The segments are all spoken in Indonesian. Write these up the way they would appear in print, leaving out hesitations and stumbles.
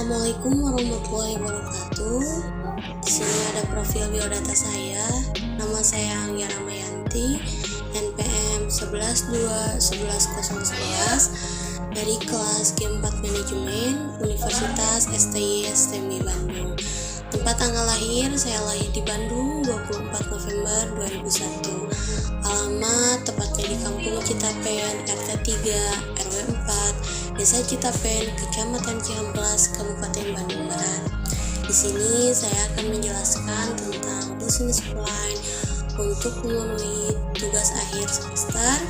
Assalamualaikum warahmatullahi wabarakatuh. Di sini ada profil biodata saya. Nama saya Anggia Ramayanti, NPM 112111011 dari kelas G4 Manajemen Universitas STI STMI Bandung. Tempat tanggal lahir, saya lahir di Bandung 24 November 2001. Alamat tepatnya di Kampung Citapen, RT 3, RW 4, Desa Citapen, Kecamatan Cihamplas, Kabupaten Bandung Barat. Di sini saya akan menjelaskan tentang bisnis plan untuk memenuhi tugas akhir semester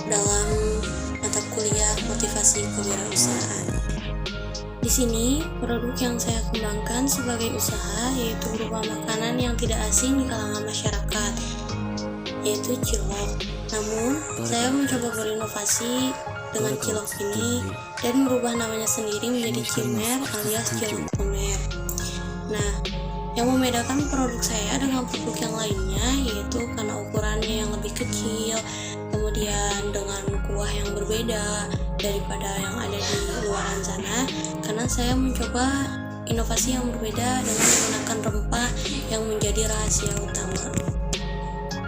dalam mata kuliah motivasi kewirausahaan. Di sini, produk yang saya kembangkan sebagai usaha yaitu berupa makanan yang tidak asing di kalangan masyarakat, yaitu cilok. Namun, saya mencoba berinovasi dengan cilok ini dan merubah namanya sendiri menjadi cimer alias cilok lumer. Nah, yang membedakan produk saya dengan produk yang lainnya yaitu karena ukurannya yang lebih kecil, kemudian dengan kuah yang berbeda daripada yang ada di luaran sana, karena saya mencoba inovasi yang berbeda dengan menggunakan rempah yang menjadi rahasia utama.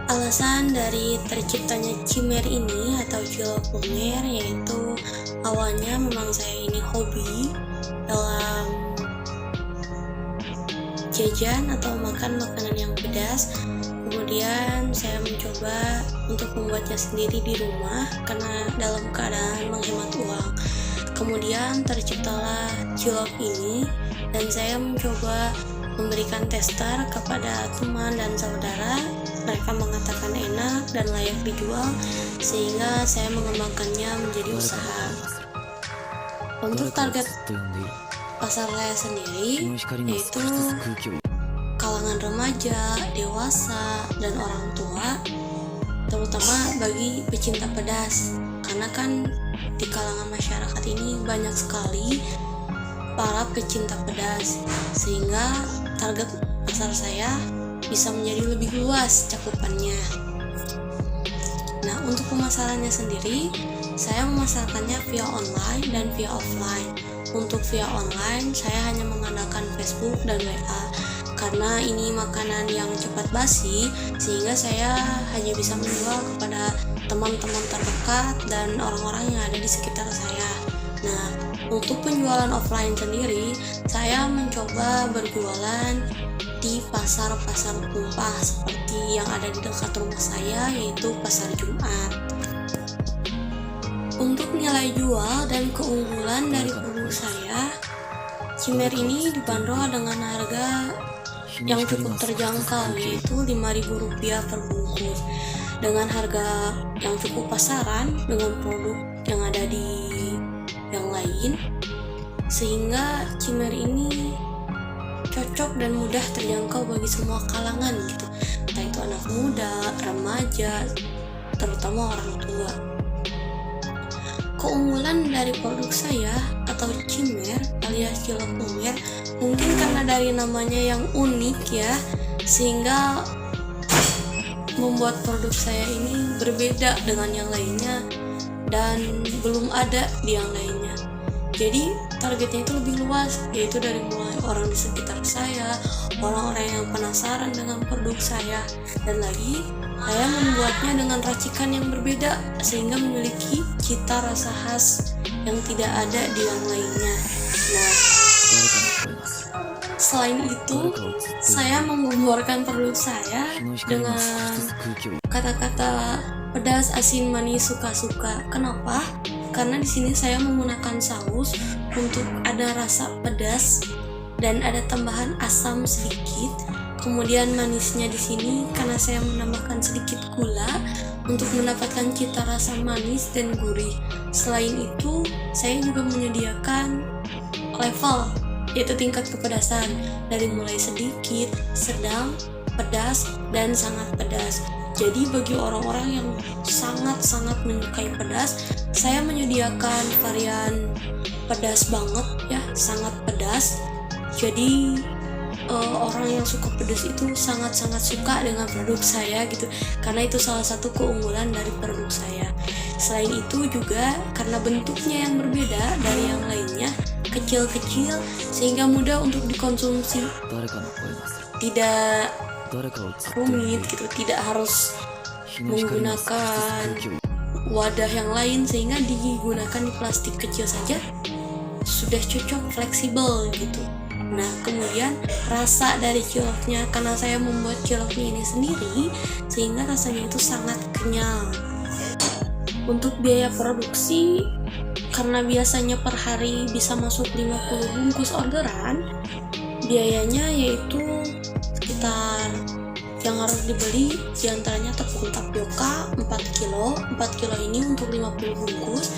Alasan dari terciptanya cimer ini atau cilok lumer yaitu awalnya memang saya ini hobi dalam jajan atau makan makanan yang pedas. Kemudian saya mencoba untuk membuatnya sendiri di rumah karena dalam keadaan menghemat uang. Kemudian terciptalah cilok ini dan saya mencoba memberikan tester kepada teman dan saudara. Mereka mengatakan enak dan layak dijual sehingga saya mengembangkannya menjadi usaha. Untuk target pasar saya sendiri yaitu kalangan remaja, dewasa, dan orang tua, terutama bagi pecinta pedas, karena kan di kalangan masyarakat ini banyak sekali para pecinta pedas, sehingga target pasar saya bisa menjadi lebih luas cakupannya. Nah, untuk pemasarannya sendiri, saya memasarkannya via online dan via offline. Untuk via online, saya hanya mengandalkan Facebook dan WA, karena ini makanan yang cepat basi, sehingga saya hanya bisa menjual kepada teman-teman terdekat dan orang-orang yang ada di sekitar saya. Nah, untuk penjualan offline sendiri, saya mencoba berjualan di pasar-pasar tumpah seperti yang ada di dekat rumah saya, yaitu Pasar Jumat. Untuk nilai jual dan keunggulan dari produk saya, cimer ini dibanderol dengan harga yang cukup terjangkau yaitu Rp5.000 per bungkus, dengan harga yang cukup pasaran dengan produk yang ada di yang lain, sehingga cimer ini cocok dan mudah terjangkau bagi semua kalangan gitu, entah itu anak muda, remaja, terutama orang tua. Keunggulan dari produk saya atau cimer alias cilok lumer mungkin karena dari namanya yang unik ya, sehingga membuat produk saya ini berbeda dengan yang lainnya dan belum ada di yang lainnya. Jadi targetnya itu lebih luas, yaitu dari mulai orang di sekitar saya, orang-orang yang penasaran dengan produk saya, dan lagi saya membuatnya dengan racikan yang berbeda sehingga memiliki cita rasa khas yang tidak ada di yang lainnya. Nah, selain itu, saya menggambarkan produk saya dengan kata-kata pedas, asin, manis, suka-suka. Kenapa? Karena di sini saya menggunakan saus untuk ada rasa pedas dan ada tambahan asam sedikit. Kemudian manisnya di sini karena saya menambahkan sedikit gula untuk mendapatkan cita rasa manis dan gurih. Selain itu, saya juga menyediakan level, yaitu tingkat kepedasan dari mulai sedikit, sedang, pedas, dan sangat pedas. Jadi bagi orang-orang yang sangat-sangat menyukai pedas, saya menyediakan varian pedas banget ya, sangat pedas. Jadi orang yang suka pedas itu sangat-sangat suka dengan produk saya gitu, karena itu salah satu keunggulan dari produk saya. Selain itu juga karena bentuknya yang berbeda dari yang lainnya, kecil-kecil sehingga mudah untuk dikonsumsi, tidak rumit gitu, tidak harus menggunakan wadah yang lain, sehingga digunakan di plastik kecil saja sudah cocok, fleksibel gitu. Nah, kemudian rasa dari ciloknya, karena saya membuat ciloknya ini sendiri sehingga rasanya itu sangat kenyal. Untuk biaya produksi, karena biasanya per hari bisa masuk 50 bungkus orderan, biayanya yaitu sekitar, yang harus dibeli diantaranya tepung tapioka 4 kilo. 4 kilo ini untuk 50 bungkus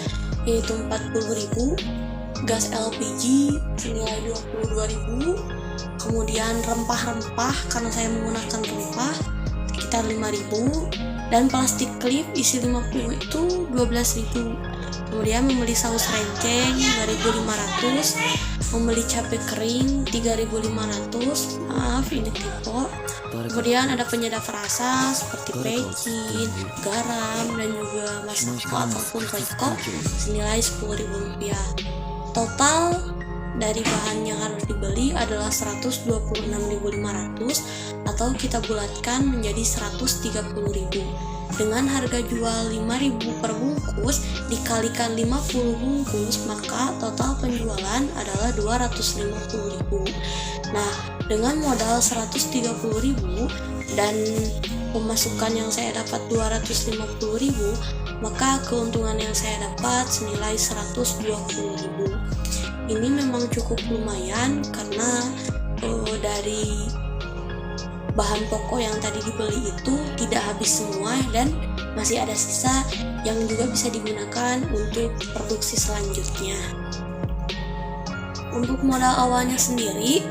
yaitu 40.000, gas LPG senilai 22.000, kemudian rempah-rempah karena saya menggunakan rempah sekitar 5.000, dan plastik klip isi 50 itu 12.000. Kemudian membeli saus renceng 2.500, membeli cabai kering 3.500, maaf ini typo. Kemudian ada penyedap rasa seperti pecin, garam, dan juga masako ataupun roiko senilai Rp10.000. Total dari bahan yang harus dibeli adalah 126.500 atau kita bulatkan menjadi 130.000. Dengan harga jual 5.000 per bungkus dikalikan 50 bungkus, maka total penjualan adalah 250.000. Nah, dengan modal 130.000 dan pemasukan yang saya dapat 250.000, maka keuntungan yang saya dapat senilai 120.000. Ini memang cukup lumayan karena dari bahan pokok yang tadi dibeli itu tidak habis semua dan masih ada sisa yang juga bisa digunakan untuk produksi selanjutnya. Untuk modal awalnya sendiri,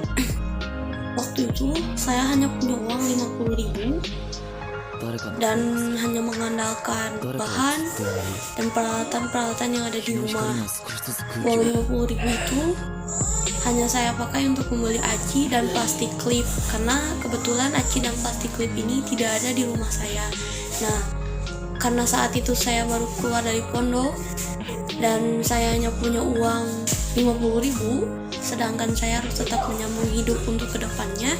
waktu itu saya hanya punya uang 50.000 dan hanya mengandalkan bahan dan peralatan-peralatan yang ada di rumah. Uang 50.000 itu hanya saya pakai untuk membeli aci dan plastik klip, karena kebetulan aci dan plastik klip ini tidak ada di rumah saya. Nah, karena saat itu saya baru keluar dari pondok dan saya hanya punya uang 50.000, sedangkan saya harus tetap menyambung hidup untuk kedepannya.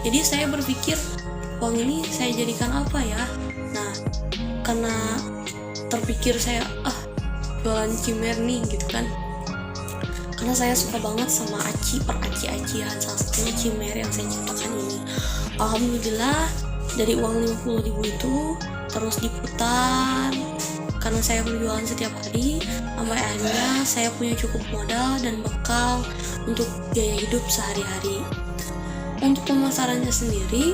Jadi saya berpikir, uang ini saya jadikan apa ya? Nah, karena terpikir saya, jualan cimer nih gitu kan. Karena saya suka banget sama aci, aci-acian, salah satunya cimer yang saya ciptakan ini. Alhamdulillah dari uang 50.000 itu terus diputar karena saya berjualan setiap hari, sampai akhirnya saya punya cukup modal dan bekal untuk biaya hidup sehari-hari. Untuk pemasarannya sendiri,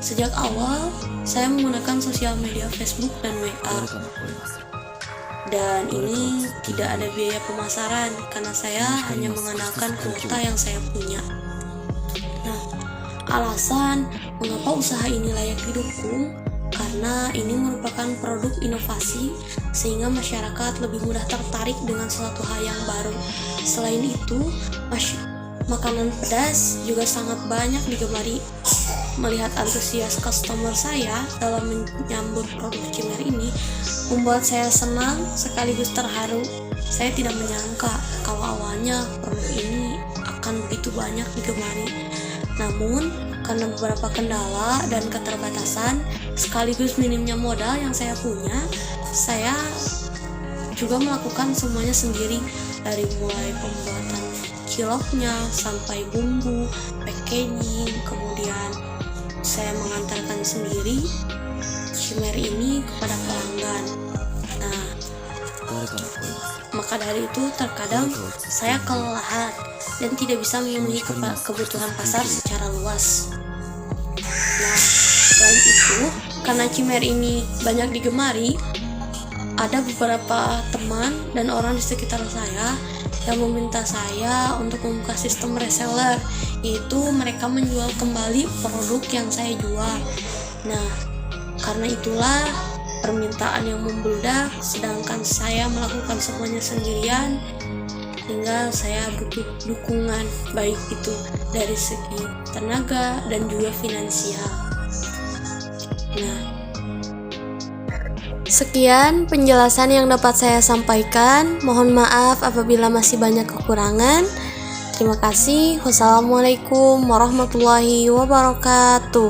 sejak awal saya menggunakan sosial media Facebook dan WA. Dan ini tidak ada biaya pemasaran karena saya hanya mengandalkan kuota yang saya punya. Nah, alasan mengapa usaha ini layak didukung karena ini merupakan produk inovasi sehingga masyarakat lebih mudah tertarik dengan suatu hal yang baru. Selain itu, makanan pedas juga sangat banyak digemari. Melihat antusias customer saya dalam menyambut produk cimer ini membuat saya senang sekaligus terharu. Saya tidak menyangka kalau awalnya produk ini akan begitu banyak digemari. Namun, karena beberapa kendala dan keterbatasan sekaligus minimnya modal yang saya punya, saya juga melakukan semuanya sendiri, dari mulai pembuatan ciloknya sampai bumbu, packaging, kemudian saya mengantarkan sendiri cimer ini kepada pelanggan. Nah, maka dari itu terkadang saya kelelahan dan tidak bisa memenuhi kebutuhan pasar secara luas. Nah, selain itu, karena cimer ini banyak digemari, ada beberapa teman dan orang di sekitar saya yang meminta saya untuk membuka sistem reseller, yaitu mereka menjual kembali produk yang saya jual. Nah, karena itulah permintaan yang membludak, sedangkan saya melakukan semuanya sendirian, hingga saya butuh dukungan, baik itu dari segi tenaga dan juga finansial. Nah, sekian penjelasan yang dapat saya sampaikan. Mohon maaf apabila masih banyak kekurangan. Terima kasih. Wassalamualaikum warahmatullahi wabarakatuh.